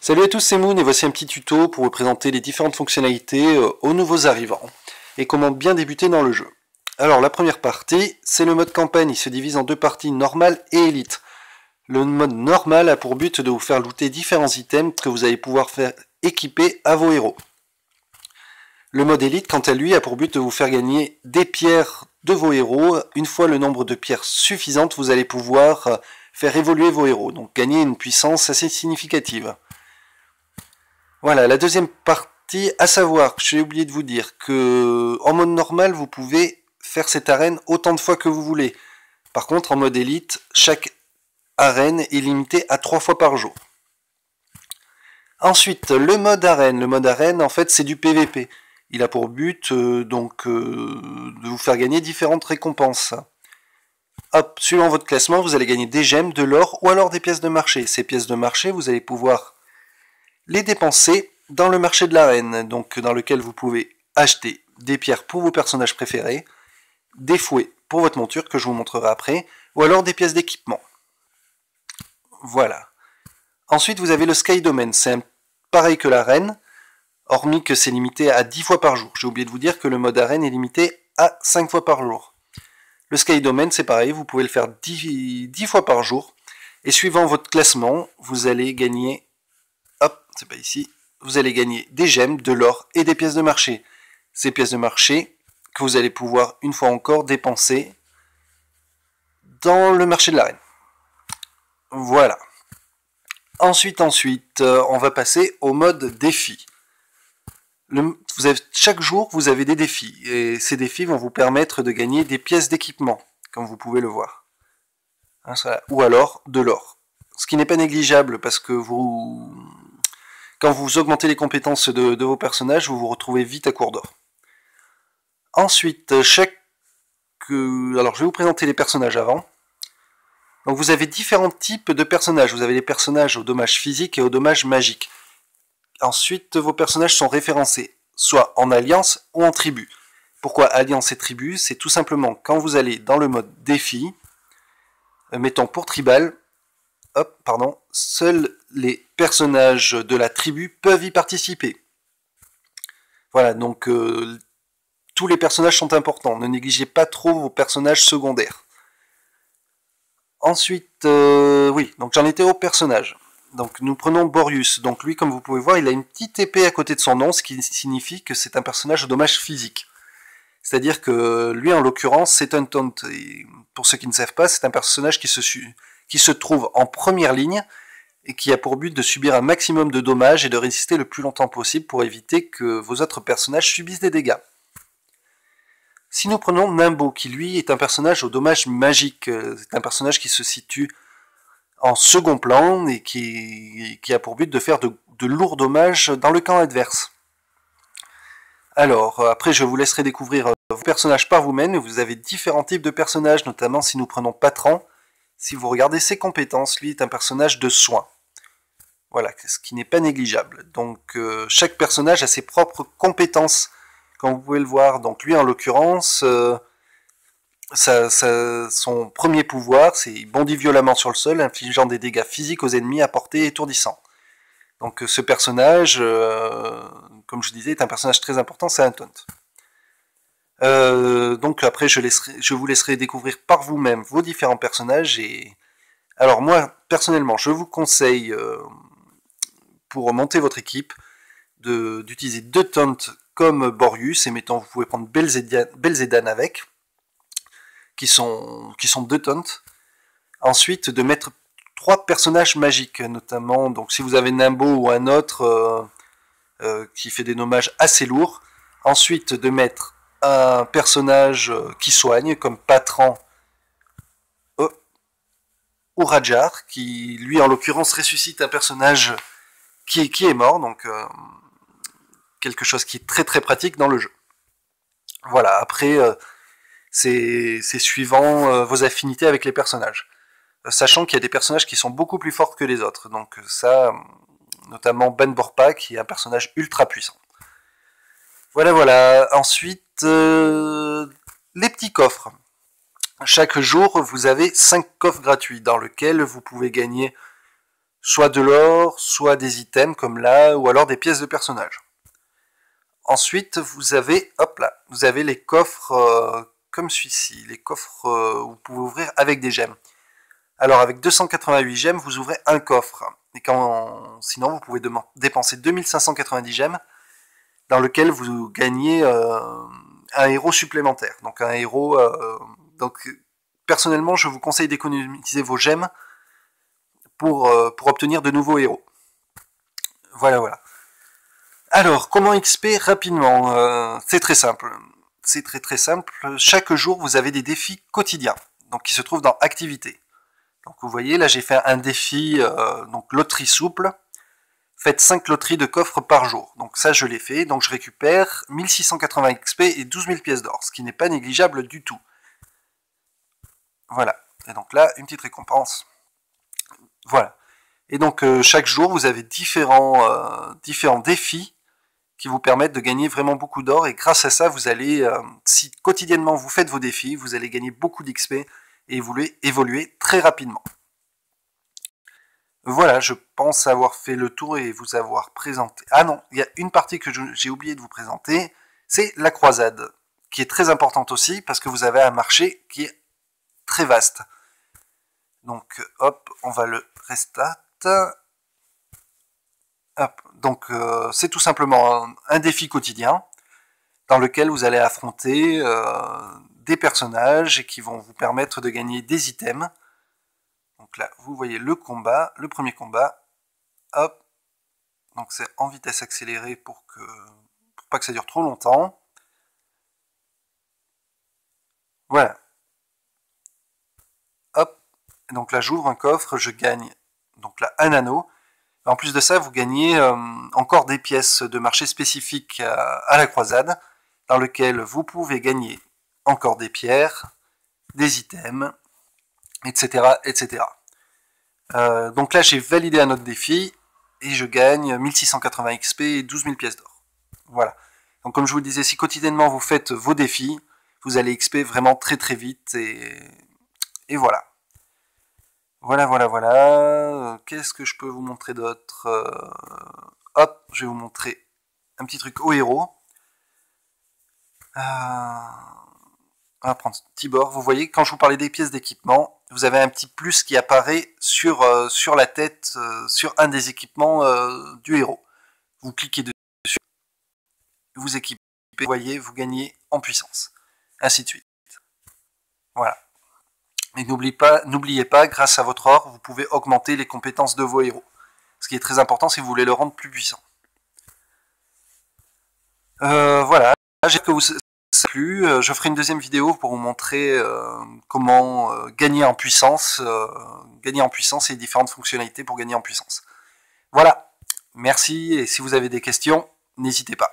Salut à tous, c'est Moon et voici un petit tuto pour vous présenter les différentes fonctionnalités aux nouveaux arrivants et comment bien débuter dans le jeu. Alors la première partie, c'est le mode campagne, il se divise en deux parties, normale et élite. Le mode normal a pour but de vous faire looter différents items que vous allez pouvoir faire équiper à vos héros. Le mode élite, quant à lui, a pour but de vous faire gagner des pierres de vos héros. Une fois le nombre de pierres suffisantes, vous allez pouvoir faire évoluer vos héros, donc gagner une puissance assez significative. Voilà, la deuxième partie, à savoir, j'ai oublié de vous dire que en mode normal, vous pouvez faire cette arène autant de fois que vous voulez. Par contre, en mode élite, chaque arène est limitée à 3 fois par jour. Ensuite, le mode arène. Le mode arène, en fait, c'est du PVP. Il a pour but de vous faire gagner différentes récompenses. Hop, suivant votre classement, vous allez gagner des gemmes, de l'or ou alors des pièces de marché. Ces pièces de marché, vous allez pouvoir les dépenser dans le marché de l'arène, donc dans lequel vous pouvez acheter des pierres pour vos personnages préférés, des fouets pour votre monture que je vous montrerai après, ou alors des pièces d'équipement. Voilà. Ensuite, vous avez le Sky Domain, c'est pareil que l'arène, hormis que c'est limité à 10 fois par jour. J'ai oublié de vous dire que le mode arène est limité à 5 fois par jour. Le Sky Domain, c'est pareil, vous pouvez le faire 10 fois par jour, et suivant votre classement, vous allez gagner, hop, c'est pas ici, vous allez gagner des gemmes, de l'or et des pièces de marché. Ces pièces de marché que vous allez pouvoir, une fois encore, dépenser dans le marché de l'arène. Voilà. Ensuite, on va passer au mode défi. Chaque jour, vous avez des défis, et ces défis vont vous permettre de gagner des pièces d'équipement, comme vous pouvez le voir. Ou alors de l'or. Ce qui n'est pas négligeable, parce que quand vous augmentez les compétences de vos personnages, vous vous retrouvez vite à court d'or. Ensuite, alors je vais vous présenter les personnages avant. Donc vous avez différents types de personnages. Vous avez les personnages au dommage physique et au dommage magique. Ensuite, vos personnages sont référencés, soit en alliance ou en tribu. Pourquoi alliance et tribu? C'est tout simplement quand vous allez dans le mode défi, mettons pour tribal, seuls les personnages de la tribu peuvent y participer. Voilà, donc tous les personnages sont importants. Ne négligez pas trop vos personnages secondaires. Ensuite, oui, donc j'en étais au personnage. Donc nous prenons Borius. Donc lui, comme vous pouvez voir, il a une petite épée à côté de son nom, ce qui signifie que c'est un personnage au dommage physique. C'est-à-dire que lui, en l'occurrence, c'est un taunt. Et pour ceux qui ne savent pas, c'est un personnage qui se trouve en première ligne et qui a pour but de subir un maximum de dommages et de résister le plus longtemps possible pour éviter que vos autres personnages subissent des dégâts. Si nous prenons Nimbo, qui lui est un personnage au dommage magique, c'est un personnage qui se situe en second plan et qui a pour but de faire de lourds dommages dans le camp adverse. Alors, après je vous laisserai découvrir vos personnages par vous-même, vous avez différents types de personnages, notamment si nous prenons Patran, si vous regardez ses compétences, lui est un personnage de soin. Voilà, ce qui n'est pas négligeable. Donc chaque personnage a ses propres compétences, comme vous pouvez le voir. Donc lui en l'occurrence, son premier pouvoir, c'est il bondit violemment sur le sol, infligeant des dégâts physiques aux ennemis à portée étourdissant. Donc ce personnage, comme je disais, est un personnage très important, c'est un taunt. Donc après je vous laisserai découvrir par vous-même vos différents personnages. Alors moi, personnellement, je vous conseille, pour monter votre équipe, d'utiliser deux taunts comme Borius, et mettons, vous pouvez prendre Belzedan avec, qui sont deux taunts. Ensuite, de mettre 3 personnages magiques, notamment, donc si vous avez Nimbo ou un autre qui fait des dommages assez lourds. Ensuite, de mettre un personnage qui soigne, comme Patran ou Rajar, qui lui en l'occurrence ressuscite un personnage qui est mort, donc quelque chose qui est très très pratique dans le jeu. Voilà, après c'est suivant vos affinités avec les personnages. Sachant qu'il y a des personnages qui sont beaucoup plus forts que les autres, donc ça, notamment Ben Borpa, qui est un personnage ultra puissant. Voilà. Ensuite, les petits coffres. Chaque jour, vous avez 5 coffres gratuits dans lesquels vous pouvez gagner soit de l'or, soit des items comme là, ou alors des pièces de personnage. Ensuite, vous avez, hop là, vous avez les coffres comme celui-ci, les coffres où vous pouvez ouvrir avec des gemmes. Alors avec 288 gemmes, vous ouvrez un coffre. Et sinon, vous pouvez dépenser 2590 gemmes, dans lequel vous gagnez un héros supplémentaire. Donc un héros... personnellement, je vous conseille d'économiser vos gemmes pour obtenir de nouveaux héros. Voilà. Alors, comment XP rapidement c'est très simple. C'est très simple. Chaque jour, vous avez des défis quotidiens, donc qui se trouvent dans Activités. Donc vous voyez, là j'ai fait un défi, donc loterie souple. Faites 5 loteries de coffres par jour. Donc ça je l'ai fait, donc je récupère 1680 XP et 12 000 pièces d'or, ce qui n'est pas négligeable du tout. Voilà, et donc là, une petite récompense. Voilà. Et donc chaque jour, vous avez différents défis qui vous permettent de gagner vraiment beaucoup d'or, et grâce à ça, vous allez, si quotidiennement vous faites vos défis, vous allez gagner beaucoup d'XP et évoluer très rapidement. Voilà, je pense avoir fait le tour et vous avoir présenté... Ah non, il y a une partie que j'ai oublié de vous présenter, c'est la croisade, qui est très importante aussi, parce que vous avez un marché qui est très vaste. Donc, hop, on va le restart. Hop, donc, c'est tout simplement un défi quotidien, dans lequel vous allez affronter des personnages qui vont vous permettre de gagner des items. Donc là, vous voyez le premier combat. Hop. Donc c'est en vitesse accélérée pour pas que ça dure trop longtemps. Voilà. Hop. Donc là, j'ouvre un coffre, je gagne donc là un anneau. En plus de ça, vous gagnez encore des pièces de marché spécifiques à la croisade, dans lequel vous pouvez gagner encore des pierres, des items, etc. Donc là, j'ai validé un autre défi, et je gagne 1680 XP et 12 000 pièces d'or. Voilà. Donc comme je vous le disais, si quotidiennement vous faites vos défis, vous allez XP vraiment très vite, et voilà. Voilà. Qu'est-ce que je peux vous montrer d'autre? Hop, je vais vous montrer un petit truc au héros. On va prendre Tibor. Vous voyez, quand je vous parlais des pièces d'équipement, vous avez un petit plus qui apparaît sur la tête, sur un des équipements du héros. Vous cliquez dessus, vous équipez, vous voyez, vous gagnez en puissance. Ainsi de suite. Voilà. Et n'oubliez pas, grâce à votre or, vous pouvez augmenter les compétences de vos héros. Ce qui est très important si vous voulez le rendre plus puissant. Voilà. J'espère que vous ça a plu. Je ferai une deuxième vidéo pour vous montrer comment gagner en puissance et différentes fonctionnalités pour gagner en puissance. Voilà. Merci, et si vous avez des questions, n'hésitez pas.